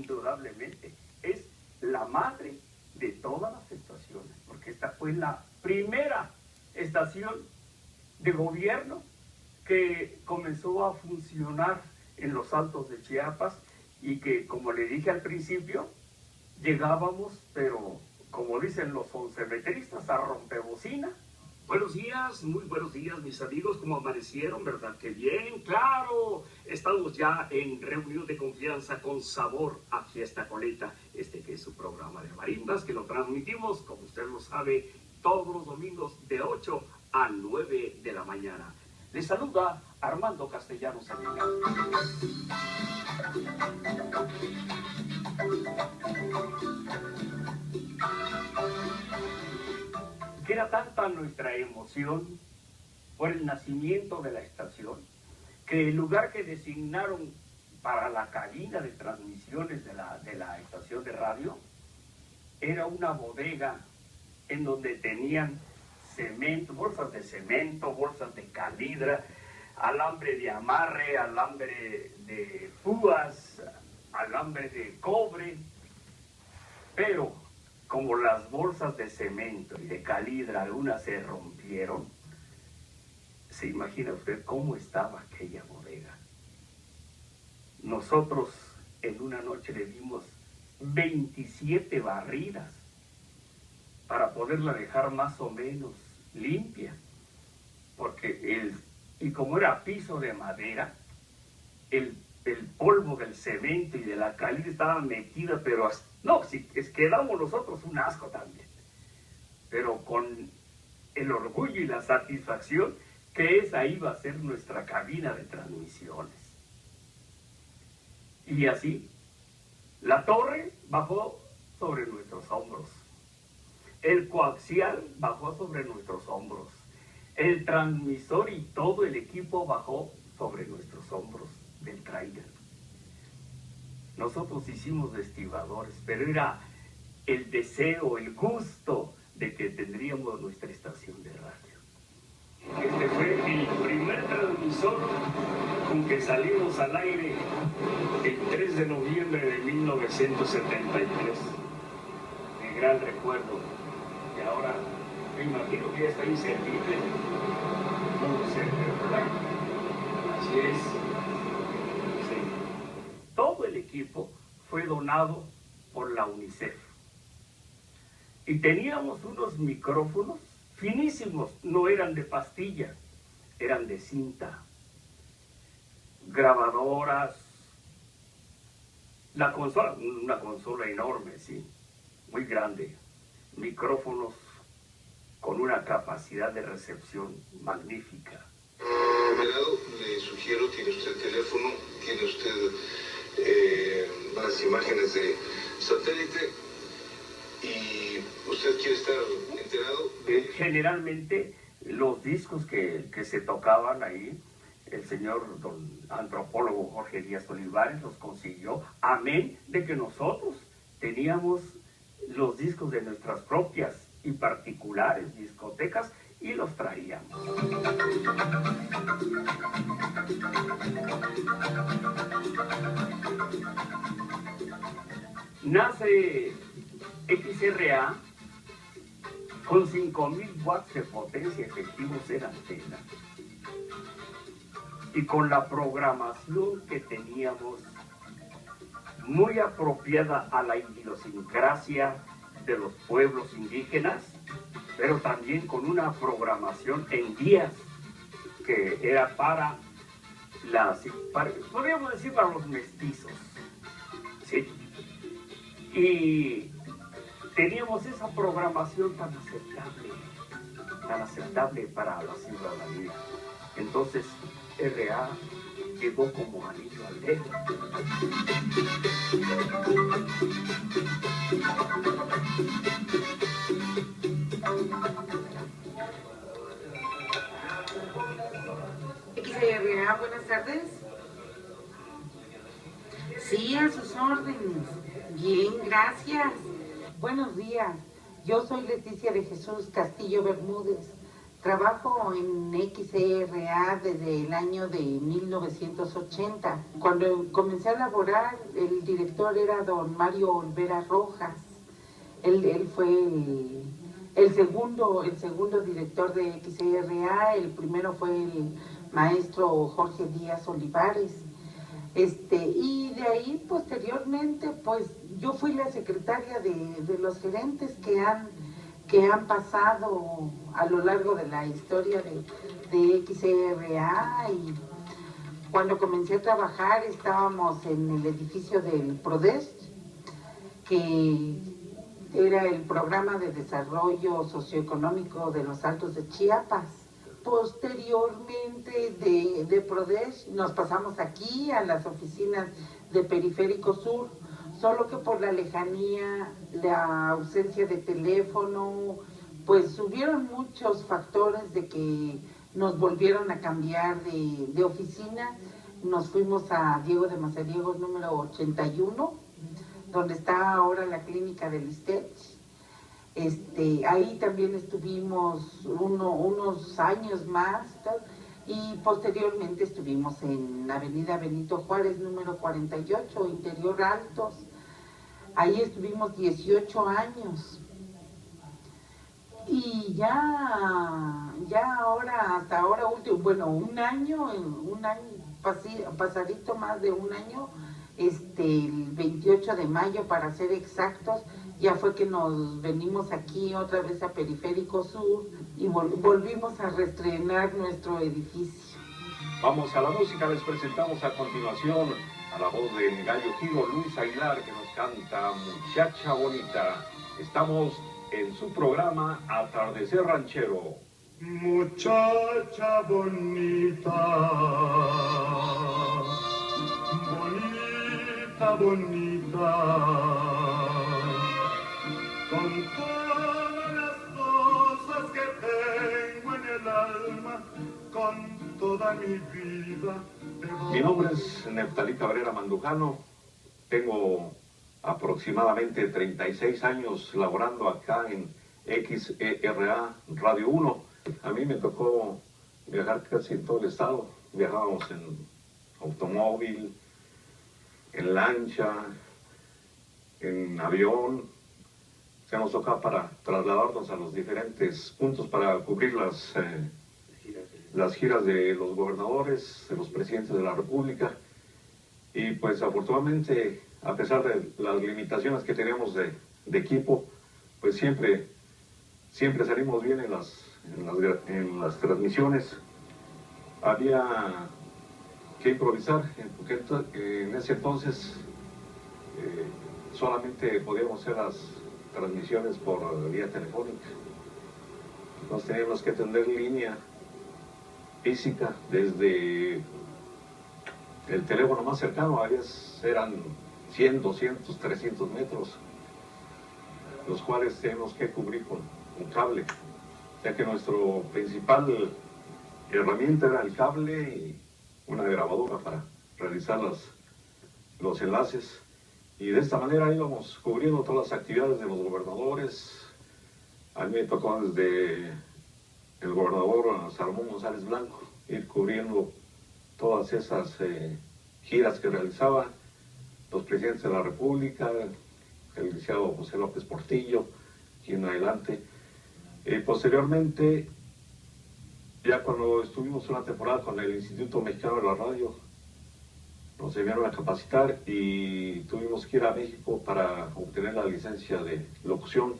indudablemente es la madre de todas las estaciones, porque esta fue la primera estación de gobierno que comenzó a funcionar en los Altos de Chiapas y que, como le dije al principio, llegábamos, pero como dicen los oncemetristas, a rompebocina. Buenos días, muy buenos días, mis amigos. ¿Cómo amanecieron? ¿Verdad que bien? ¡Claro! Estamos ya en reunión de confianza con sabor a Fiesta Coleta, que es su programa de marimbas, que lo transmitimos, como usted lo sabe, todos los domingos de 8 a 9 de la mañana. Les saluda Armando Castellanos Salinas. Que era tanta nuestra emoción por el nacimiento de la estación, que el lugar que designaron para la cabina de transmisiones de la estación de radio era una bodega en donde tenían cemento, bolsas de calidra, alambre de amarre, alambre de púas, alambre de cobre, pero como las bolsas de cemento y de calidra algunas se rompieron, ¿se imagina usted cómo estaba aquella bodega? Nosotros en una noche le dimos 27 barridas para poderla dejar más o menos limpia, porque y como era piso de madera, el polvo del cemento y de la calidra estaba metida, pero no, si quedamos nosotros un asco también, pero con el orgullo y la satisfacción que esa iba a ser nuestra cabina de transmisiones. Y así, la torre bajó sobre nuestros hombros, el coaxial bajó sobre nuestros hombros, el transmisor y todo el equipo bajó sobre nuestros hombros del tráiler. Nosotros hicimos de estibadores, pero era el deseo, el gusto de que tendríamos nuestra estación de radio. Este fue el primer transmisor con que salimos al aire el 3 de noviembre de 1973. De gran recuerdo. Y ahora me imagino que ya está inservible. No sé, ¿verdad? Así es. Sí. Todo el equipo fue donado por la UNICEF. Y teníamos unos micrófonos finísimos, no eran de pastilla, eran de cinta. Grabadoras, la consola, una consola enorme, sí, muy grande. Micrófonos con una capacidad de recepción magnífica. Le sugiero, tiene usted el teléfono, tiene usted las imágenes de satélite y usted quiere estar enterado. Generalmente los discos que se tocaban ahí, el señor don antropólogo Jorge Díaz Olivares los consiguió, amén de que nosotros teníamos los discos de nuestras propias y particulares discotecas y los traíamos. Nace XRA con 5,000 watts de potencia efectivos en antena y con la programación que teníamos muy apropiada a la idiosincrasia de los pueblos indígenas, pero también con una programación en días que era podríamos decir para los mestizos, ¿sí? Y teníamos esa programación tan aceptable para la ciudadanía. Entonces, RA llegó como anillo al dedo. XRA, buenas tardes. Sí, a sus órdenes. Bien, gracias. Buenos días. Yo soy Leticia de Jesús Castillo Bermúdez, Trabajo en XRA desde el año de 1980. Cuando comencé a laborar, el director era don Mario Olvera Rojas. Él fue el segundo director de XRA, el primero fue el maestro Jorge Díaz Olivares. Y de ahí posteriormente, pues yo fui la secretaria de los gerentes que han pasado a lo largo de la historia de XRA, y cuando comencé a trabajar estábamos en el edificio del PRODES, que era el Programa de Desarrollo Socioeconómico de los Altos de Chiapas. Posteriormente de PRODES nos pasamos aquí a las oficinas de Periférico Sur, solo que por la lejanía, la ausencia de teléfono, pues hubieron muchos factores de que nos volvieron a cambiar de oficina. Nos fuimos a Diego de Mazariegos número 81, donde está ahora la clínica del ISTEC. Ahí también estuvimos unos años más, y posteriormente estuvimos en Avenida Benito Juárez número 48, Interior Altos. Ahí estuvimos 18 años. Y ya ahora, hasta ahora último, bueno, un año, pasadito más de un año, el 28 de mayo para ser exactos, ya fue que nos venimos aquí otra vez a Periférico Sur y volvimos a reestrenar nuestro edificio. Vamos a la música, les presentamos a continuación a la voz del gallo Giro, Luis Aguilar, que nos canta Muchacha Bonita. Estamos en su programa Atardecer Ranchero. Muchacha bonita, bonita, bonita, con todas las cosas que tengo en el alma, con toda mi vida. Mi nombre es Neftalí Cabrera Mandujano, tengo aproximadamente 36 años laborando acá en XERA Radio 1. A mí me tocó viajar casi en todo el estado. Viajábamos en automóvil, en lancha, en avión. Se nos tocaba para trasladarnos a los diferentes puntos para cubrir las giras de los gobernadores, de los presidentes de la República. Y pues afortunadamente, a pesar de las limitaciones que teníamos de equipo, pues siempre salimos bien en las transmisiones. Había que improvisar, porque en ese entonces solamente podíamos hacer las transmisiones por vía telefónica. Nos teníamos que atender línea física desde el teléfono más cercano, a veces eran 100, 200, 300 metros, los cuales tenemos que cubrir con un cable, ya que nuestra principal herramienta era el cable y una grabadora para realizar los enlaces. Y de esta manera íbamos cubriendo todas las actividades de los gobernadores. A mí me tocó desde el gobernador Salomón González Blanco ir cubriendo todas esas giras que realizaban los presidentes de la República, el licenciado José López Portillo y en adelante. Posteriormente, ya cuando estuvimos una temporada con el Instituto Mexicano de la Radio, nos enviaron a capacitar y tuvimos que ir a México para obtener la licencia de locución.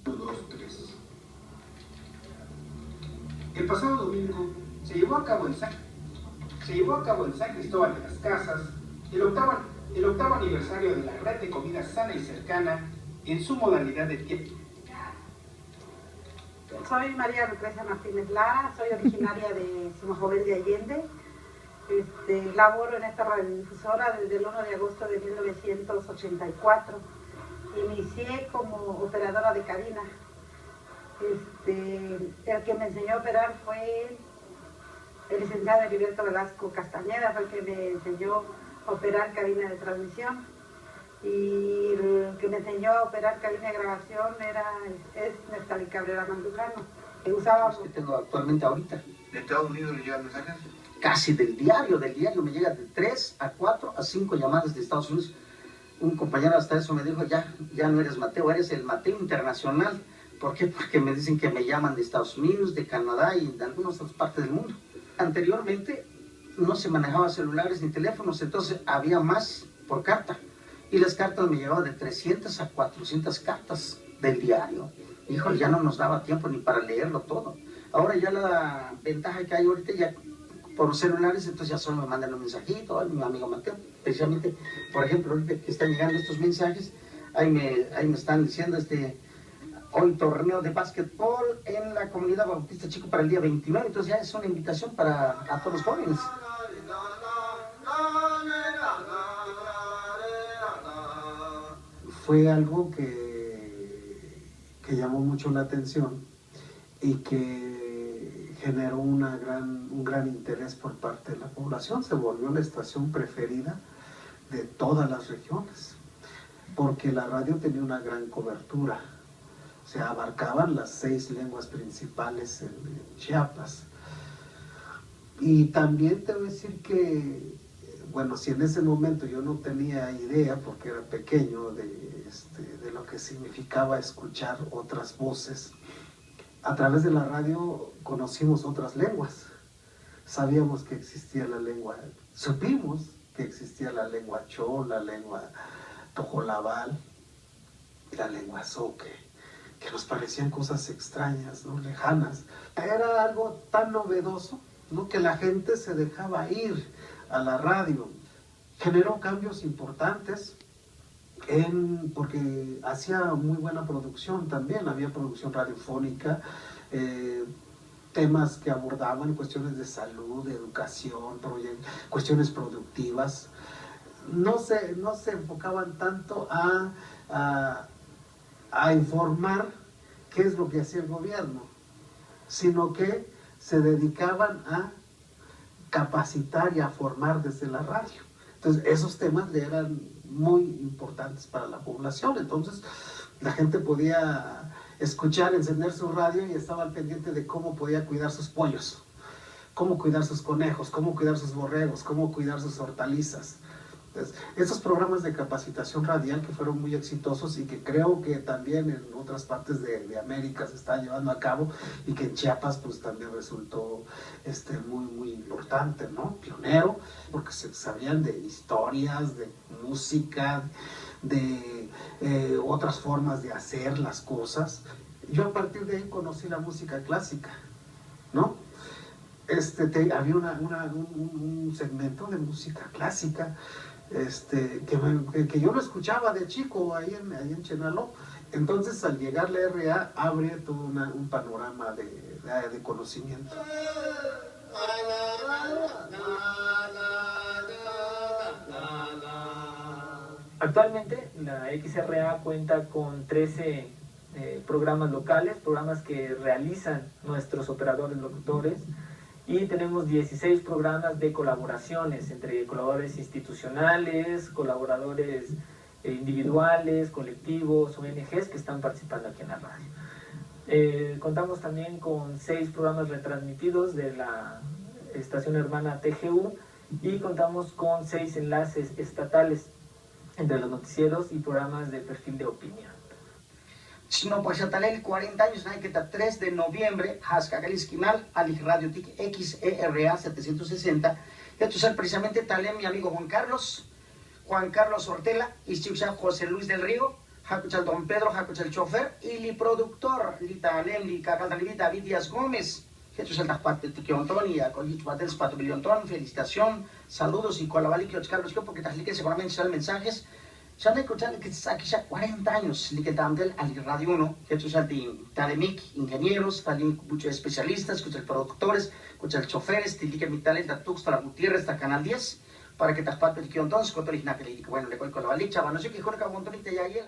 1, 2, 3. El pasado domingo se llevó a cabo en San Cristóbal de las Casas el octavo aniversario de la red de comida sana y cercana en su modalidad de tiempo. Soy María Lucrecia Martínez Lara, soy originaria de Cimajoven de Allende. Laboro en esta radiodifusora desde el 1 de agosto de 1984. Inicié como operadora de cabina. El que me enseñó a operar fue el licenciado Heriberto Velasco Castañeda, fue el que me enseñó a operar cabina de transmisión. Y el que me enseñó a operar cabina de grabación es Neftalí Cabrera Mandujano. Usábamos. Que tengo actualmente ahorita. ¿De Estados Unidos le llegan mensajes? Casi del diario me llega de 3 a 4 a 5 llamadas de Estados Unidos. Un compañero hasta eso me dijo, ya no eres Mateo, eres el Mateo Internacional. ¿Por qué? Porque me dicen que me llaman de Estados Unidos, de Canadá y de algunas otras partes del mundo. Anteriormente no se manejaban celulares ni teléfonos, entonces había más por carta. Y las cartas me llegaban de 300 a 400 cartas del diario. Híjole, ya no nos daba tiempo ni para leerlo todo. Ahora ya la ventaja que hay ahorita ya por celulares, entonces ya solo me mandan un mensajito, mi amigo Mateo, precisamente, por ejemplo, ahorita que están llegando estos mensajes, ahí me están diciendo hoy torneo de básquetbol en la comunidad Bautista Chico para el día 29, entonces ya es una invitación a todos los jóvenes. Fue algo que llamó mucho la atención y que generó un gran interés por parte de la población. Se volvió la estación preferida de todas las regiones, porque la radio tenía una gran cobertura. O sea, abarcaban las 6 lenguas principales en Chiapas. Y también te voy a decir que, bueno, si en ese momento yo no tenía idea, porque era pequeño, de lo que significaba escuchar otras voces, a través de la radio conocimos otras lenguas. Sabíamos que existía la lengua, supimos que existía la lengua Cho, la lengua Tojolabal y la lengua Zoque, que nos parecían cosas extrañas, ¿no? Lejanas. Era algo tan novedoso, ¿no? Que la gente se dejaba ir a la radio. Generó cambios importantes porque hacía muy buena producción también, había producción radiofónica, temas que abordaban cuestiones de salud, de educación, cuestiones productivas. No se enfocaban tanto a informar qué es lo que hacía el gobierno, sino que se dedicaban a capacitar y a formar desde la radio. Entonces, esos temas le eran muy importantes para la población. Entonces, la gente podía escuchar, encender su radio y estaba al pendiente de cómo podía cuidar sus pollos, cómo cuidar sus conejos, cómo cuidar sus borregos, cómo cuidar sus hortalizas. Entonces, esos programas de capacitación radial que fueron muy exitosos y que creo que también en otras partes de América se están llevando a cabo y que en Chiapas pues también resultó muy importante, ¿no? Pionero, porque se sabían de historias, de música, de otras formas de hacer las cosas. Yo a partir de ahí conocí la música clásica, ¿no? Había un segmento de música clásica que yo lo escuchaba de chico ahí en Chenaló. Entonces al llegar la RA abre todo un panorama de conocimiento. Actualmente la XRA cuenta con 13 programas locales, programas que realizan nuestros operadores locutores, y tenemos 16 programas de colaboraciones entre colaboradores institucionales, colaboradores individuales, colectivos, ONGs que están participando aquí en la radio. Contamos también con 6 programas retransmitidos de la estación hermana TGU y contamos con 6 enlaces estatales entre los noticieros y programas de perfil de opinión. Sino pues ya tal el 40 años, que está 3 de noviembre, Hascagalisquimal, Ali Radio TIC XERA 760. Esto es precisamente tal mi amigo Juan Carlos Ortela, y José Luis del Río, Jacuchal Don Pedro, Jacuchal Chofer, y el productor, Lita Alem, Lita David Díaz Gómez. Esto es el Tajpate Tiquiontón y a Collichuatel Spato Biliontón, felicitación, saludos y colaboración, Carlos, porque seguramente serán mensajes. Ya me escuchan que aquí ya 40 años, que también al Radio 1, que esto es el Talemic, ingenieros, también muchos especialistas, escuchan productores, escuchan choferes, que mi talento Tux para Gutiérrez, hasta Canal 10, para que te parte el que entonces, bueno, le cuelgo la balicha, bueno, yo que juega un montón de ahí,